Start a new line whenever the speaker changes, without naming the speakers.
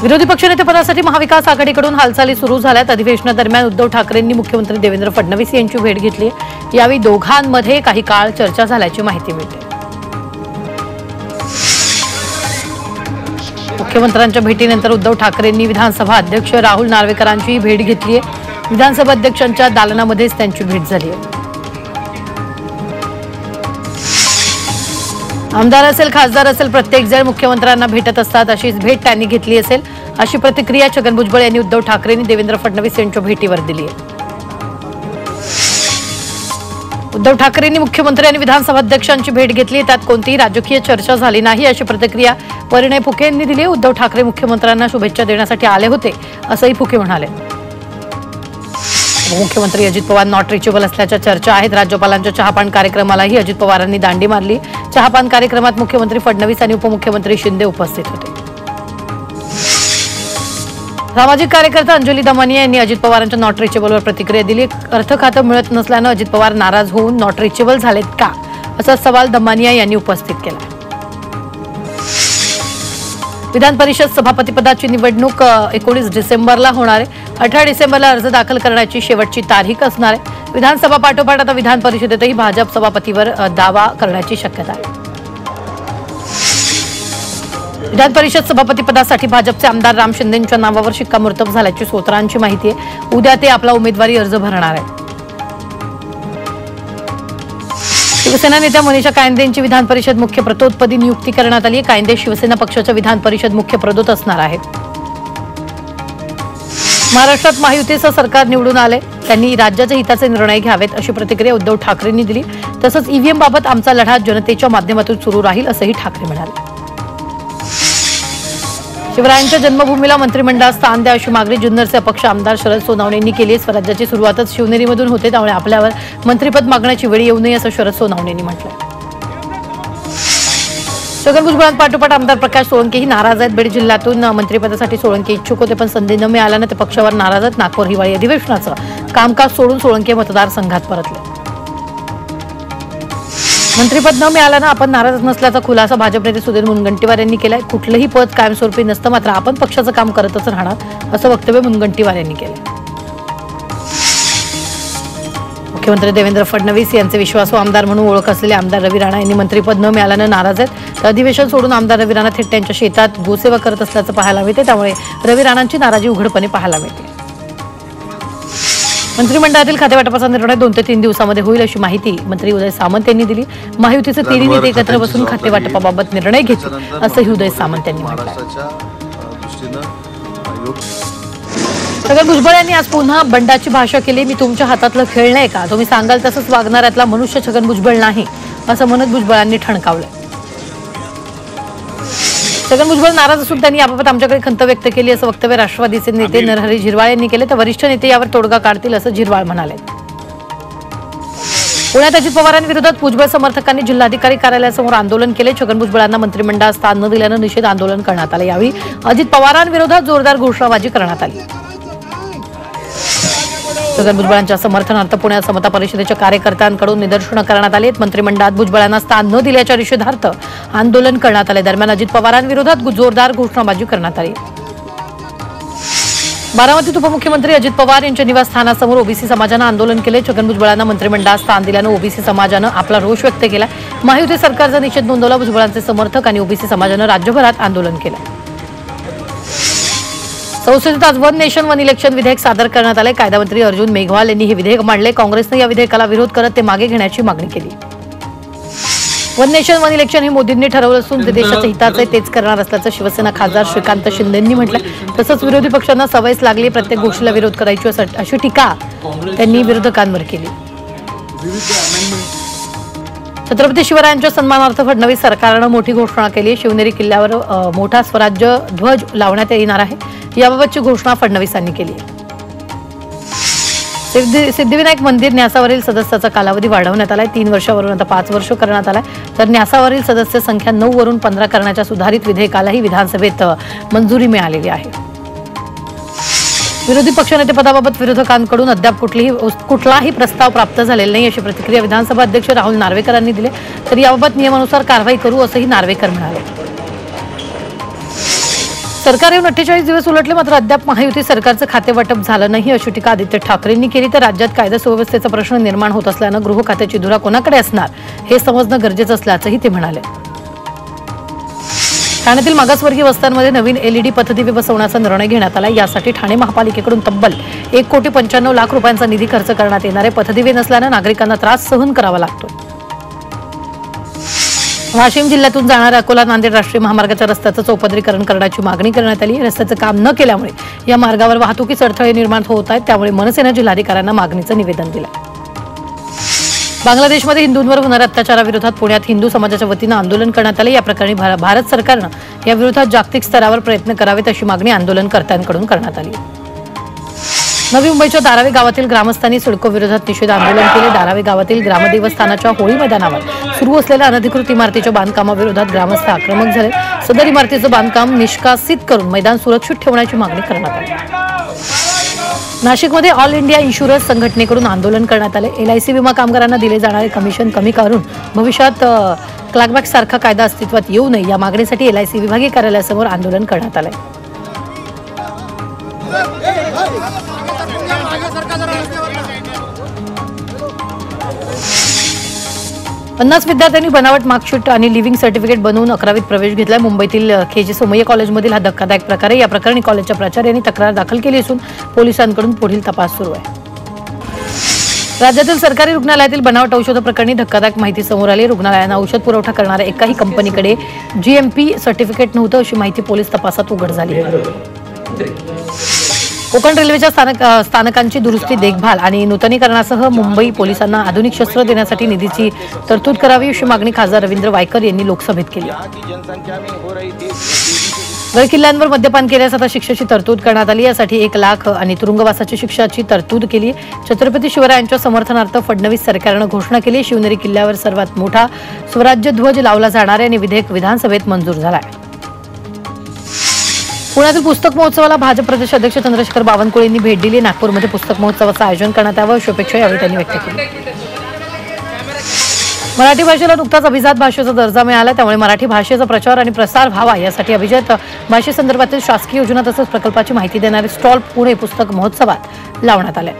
विरोधी पक्षनेतेपदासाठी महाविकास आघाडीकडून हालचाली सुरू झाल्यात। अधिवेशनादरम्यान उद्धव ठाकरेंनी मुख्यमंत्री देवेंद्र फडणवीस यांची भेट घेतली। यावेळी दोघांमध्ये काही काळ चर्चा झाल्याची माहिती मिळते। मुख्यमंत्र्यांच्या भेटीनंतर उद्धव ठाकरेंनी विधानसभा अध्यक्ष राहुल नार्वेकरांची भेट घेतली आहे। विधानसभा अध्यक्षांच्या दालनामध्येच त्यांची भेट झाली आहे। आमदार असेल खासदार असेल प्रत्येक जण मुख्यमंत्र्यांना भेटत असतात, अशीच भेट त्यांनी घेतली असेल अशी प्रतिक्रिया छगन भुजबळ यांनी उद्धव ठाकरेंनी देवेंद्र फडणवीस यांच्या भेटीवर दिली आहे। उद्धव ठाकरेंनी मुख्यमंत्री आणि विधानसभा अध्यक्षांची भेट घेतली, त्यात कोणतीही राजकीय चर्चा झाली नाही अशी प्रतिक्रिया परिणय फुके यांनी दिली। उद्धव ठाकरे मुख्यमंत्र्यांना शुभेच्छा देण्यासाठी आले होते असंही फुके म्हणाले। मुख्यमंत्री अजित पवार नॉट रिचेबल असल्याच्या चर्चा आहेत। राज्यपालांच्या चहापान कार्यक्रमालाही अजित पवारांनी दांडी मारली। चहापान कार्यक्रमात मुख्यमंत्री फडणवीस आणि उपमुख्यमंत्री शिंदे उपस्थित होते। सामाजिक कार्यकर्ता अंजली दमानिया यांनी अजित पवारांच्या नॉट रिचेबलवर प्रतिक्रिया दिली। अर्थ खातं मिळत नसल्यानं अजित पवार नाराज होऊन नॉट रिचेबल झालेत का असा सवाल दमानिया यांनी उपस्थित केला। विधान परिषद सभापतीपदाची निवडणूक 19 डिसेंबरला होणार आहे। 18 डिसेंबरला अर्ज दाखल करण्याची शेवटची तारीख असणार आहे। विधानसभा पाठोपाठ आता विधान परिषदेतही भाजप सभापतीवर दावा करण्याची शक्यता आहे। विधान परिषद सभापतीपदासाठी भाजपचे आमदार राम शिंदेंच्या नावावर शिक्कामोर्तब झाल्याची सूत्रांची माहिती आहे। उद्या ते आपला उमेदवारी अर्ज भरणार आहे। शिवसेना नेत्या मनीषा कायंदेंची विधान परिषद मुख्य प्रतोदपदी नियुक्ती करण्यात आली आहे। कायंदे शिवसेना पक्षाच्या विधान परिषद मुख्य प्रतोद असणार आहेत। महाराष्ट्रात महायुतीचं सरकार निवडून आले, त्यांनी राज्याच्या हिताचे निर्णय घ्यावेत अशी प्रतिक्रिया उद्धव ठाकरेंनी दिली। तसंच ईव्हीएम बाबत आमचा लढा जनतेच्या माध्यमातून सुरू राहील असंही ठाकरे म्हणाले। शिवरायांच्या जन्मभूमीला मंत्रिमंडळात स्थान द्या अशी मागणी जुन्नरचे अपक्ष आमदार शरद सोनावणे यांनी केली। स्वराज्याची सुरुवातच शिवनेरीमधून होते, त्यामुळे आपल्यावर मंत्रिपद मागण्याची वेळ येऊ नये असं शरद सोनावणे यांनी म्हटलंय। छगन भुजबळांपाठोपाठ आमदार प्रकाश सोळंकेही नाराज आहेत। बीड जिल्ह्यातून मंत्रिपदासाठी सोळंके इच्छुक होते, पण संधी न मिळाल्यानं ते पक्षावर नाराज आहेत। नागपूर हिवाळी अधिवेशनाचं कामकाज सोडून सोळंके मतदारसंघात परतले। मंत्रिपद न मिळाल्यानं आपण नाराज नसल्याचा खुलासा भाजप नेते सुधीर मुनगंटीवार यांनी केलाय। कुठलंही पद कायमस्वरूपी नसतं, मात्र आपण पक्षाचं काम करतच राहणार असं वक्तव्य मुनगंटीवार यांनी केलं। मुख्यमंत्री देवेंद्र फडणवीस यांचे विश्वासू आमदार म्हणून ओळख असलेले आमदार रवी राणा यांनी मंत्रिपद न मिळाल्यानं नाराज आहेत। तर अधिवेशन सोडून आमदार रवी राणा थेट त्यांच्या शेतात गोसेवा करत असल्याचं पाहायला मिळते, त्यामुळे रवी राणांची नाराजी उघडपणे पाहायला मिळते। मंत्रिमंडळातील खातेवाटपाचा निर्णय 2 ते 3 दिवसांमध्ये होईल अशी माहिती मंत्री उदय सामंत यांनी दिली। महायुतीचे तिन्ही नेते एकत्र बसून खातेवाटपाबाबत निर्णय घेतील असंही उदय सामंत यांनी म्हटलं। छगन भुजबळ यांनी आज पुन्हा बंडाची भाषा केली। मी तुमच्या हातातलं खेळ नाही का, तुम्ही सांगाल तसंच वागणाऱ्यातला मनुष्य छगन भुजबळ नाही असं म्हणत भुजबळांनी ठणकावलं। छगन भुजबळ नाराज असून त्यांनी याबाबत आमच्याकडे खंत व्यक्त केली असं वक्तव्य राष्ट्रवादीचे नेते नरहरी झिरवाळ यांनी केले। तर वरिष्ठ नेते यावर तोडगा काढतील असं झिरवाळ म्हणाले। पुण्यात अजित पवारांविरोधात भुजबळ समर्थकांनी जिल्हाधिकारी कार्यालयासमोर आंदोलन केले। छगन भुजबळांना मंत्रिमंडळात स्थान न दिल्यानं निषेध आंदोलन करण्यात आले। यावेळी अजित पवारांविरोधात जोरदार घोषणाबाजी करण्यात आली। छगन भुजबळांच्या समर्थनार्थ पुण्यात समता परिषदेच्या कार्यकर्त्यांकडून निदर्शनं करण्यात आली। मंत्रिमंडळात भुजबळांना स्थान न दिल्याच्या निषेधार्थ आंदोलन करण्यात आले। दरम्यान अजित पवारांविरोधात जोरदार घोषणाबाजी करण्यात आली। बारामतीत उपमुख्यमंत्री अजित पवार यांच्या निवासस्थानासमोर ओबीसी समाजानं आंदोलन केले। छगन भुजबळांना मंत्रिमंडळात स्थान दिल्यानं ओबीसी समाजानं आपला रोष व्यक्त केला। महायुती सरकारचा निषेध नोंदवला। भुजबळांचे समर्थक आणि ओबीसी समाजानं राज्यभरात आंदोलन केलं। संसदेत आज वन नेशन वन इलेक्शन विधेयक सादर करण्यात आले। कायदा मंत्री अर्जुन मेघवाल यांनी हे विधेयक मांडले। काँग्रेसने या विधेयकाला विरोध करत ते मागे घेण्याची मागणी केली। वन नेशन वन इलेक्शन हे मोदींनी ठरवलं असून ते देशाच्या हिताचे तेच करणार असल्याचं शिवसेना खासदार श्रीकांत शिंदे यांनी म्हटलं। तसंच विरोधी पक्षांना सवयच लागली प्रत्येक गोष्टीला विरोध करायची अशी टीका त्यांनी विरोधकांवर केली। छत्रपती शिवरायांच्या सन्मानार्थ फडणवीस सरकारनं मोठी घोषणा केली। शिवनेरी किल्ल्यावर मोठा स्वराज्य ध्वज लावण्यात येणार आहे, याबाबतची घोषणा फडणवीसांनी केली। सिद्धिविनायक मंदिर न्यासावरील सदस्याचा कालावधी वाढवण्यात आलाय। 3 वर्षावरून आता 5 वर्ष करण्यात आलाय। तर न्यासावरील सदस्य संख्या 9 वरून 15 करण्याच्या सुधारित विधेयकालाही विधानसभेत मंजुरी मिळालेली आहे। विरोधी पक्षनेतेपदाबाबत विरोधकांकडून अद्याप कुठलाही प्रस्ताव प्राप्त झालेला नाही अशी प्रतिक्रिया विधानसभा अध्यक्ष राहुल नार्वेकर यांनी दिली। तर याबाबत नियमानुसार कारवाई करू असंही नार्वेकर म्हणाले। सरकार येऊन 48 दिवस उलटले मात्र अद्याप महायुती सरकारचं खाते वाटप झालं नाही अशी टीका आदित्य ठाकरेंनी केली। तर राज्यात कायदा सुव्यवस्थेचा प्रश्न निर्माण होत असल्यानं गृह खात्याची धुरा कोणाकडे असणार हे समजणं गरजेचं असल्याचंही ते म्हणाले। ठाण्यातील मागासवर्गीय वस्त्यांमध्ये नवीन LED पथदिवे बसवण्याचा निर्णय घेण्यात आला। यासाठी ठाणे महापालिकेकडून तब्बल 1,95,00,000 रुपयांचा निधी खर्च करण्यात येणार आहे। पथदिवे नसल्यानं नागरिकांना त्रास सहन करावा लागतो। वाशिम जिल्ह्यातून जाणाऱ्या अकोला नांदेड राष्ट्रीय महामार्गाच्या रस्त्याचं चौपदरीकरण करण्याची मागणी करण्यात आली। रस्त्याचं काम न केल्यामुळे या मार्गावर वाहतुकीस अडथळे निर्माण होत आहेत। त्यामुळे मनसेनं जिल्हाधिकाऱ्यांना मागणीचं निवेदन दिलं। बांगलादेशमध्ये हिंदूंवर होणाऱ्या अत्याचाराविरोधात पुण्यात हिंदू समाजाच्या वतीनं आंदोलन करण्यात आले। या प्रकरणी भारत सरकारनं या विरोधात जागतिक स्तरावर प्रयत्न करावेत अशी मागणी आंदोलनकर्त्यांकडून करण्यात आली। नवी मुंबईच्या धारावी गावातील ग्रामस्थांनी सिडको विरोधात निषेध आंदोलन केले। धारावी गावातील ग्रामदेवस्थानाच्या होळी मैदानावर सुरू असलेल्या अनधिकृत इमारतीच्या बांधकामाविरोधात ग्रामस्थ आक्रमक झाले। सदर इमारतीचं बांधकाम निष्कासित करून मैदान सुरक्षित ठेवण्याची मागणी करण्यात आली। नाशिकमध्ये ऑल इंडिया इन्शुरन्स संघटनेकडून आंदोलन करण्यात आले। LIC विमा कामगारांना दिले जाणारे कमिशन कमी करून भविष्यात क्लॅकबॅक सारखा कायदा अस्तित्वात येऊ नये या मागणीसाठी LIC विभागीय कार्यालयासमोर आंदोलन करण्यात आले। 50 विद्यार्थ्यांनी बनावट मार्कशीट आणि लिव्हिंग सर्टिफिकेट बनवून 11वीत प्रवेश घेतला। मुंबईतील KG सोमय्या कॉलेजमधील हा धक्कादायक प्रकार आहे। या प्रकरणी कॉलेजच्या प्राचार्यांनी तक्रार दाखल केली असून पोलिसांकडून पुढील तपास सुरू आहे। राज्यातील सरकारी रुग्णालयातील बनावट औषध प्रकरणी धक्कादायक माहिती समोर आली। रुग्णालयांना औषध पुरवठा करणाऱ्या एकाही कंपनीकडे GMP सर्टिफिकेट नव्हतं अशी माहिती पोलीस तपासात उघड झाली। कोकण रेल्वेच्या स्थानकांची दुरुस्ती देखभाल आणि नूतनीकरणासह मुंबई पोलिसांना आधुनिक शस्त्र देण्यासाठी निधीची तरतूद करावी अशी मागणी खासदार रवींद्र वायकर यांनी लोकसभेत केली। गड किल्ल्यांवर मद्यपान केल्यास आता शिक्षेची तरतूद करण्यात आली। यासाठी 1 लाख आणि तुरुंगवासाची शिक्षाची तरतूद केली। छत्रपती शिवरायांच्या समर्थनार्थ फडणवीस सरकारनं घोषणा केली। शिवनेरी किल्ल्यावर सर्वात मोठा स्वराज्य ध्वज लावला जाणार आहे आणि विधेयक विधानसभेत मंजूर झाला आहे। पुण्यातील पुस्तक महोत्सवाला भाजप प्रदेश अध्यक्ष चंद्रशेखर बावनकुळेंनी भेट दिली। नागपूरमध्ये पुस्तक महोत्सवाचं आयोजन करण्यात यावं अशी अपेक्षा यावेळी त्यांनी व्यक्त केली। मराठी भाषेला नुकताच अभिजात भाषेचा दर्जा मिळाला। त्यामुळे मराठी भाषेचा प्रचार आणि प्रसार व्हावा यासाठी अभिजात भाषेसंदर्भातील शासकीय योजना तसंच प्रकल्पाची माहिती देणारे स्टॉल पुणे पुस्तक महोत्सवात लावण्यात आले।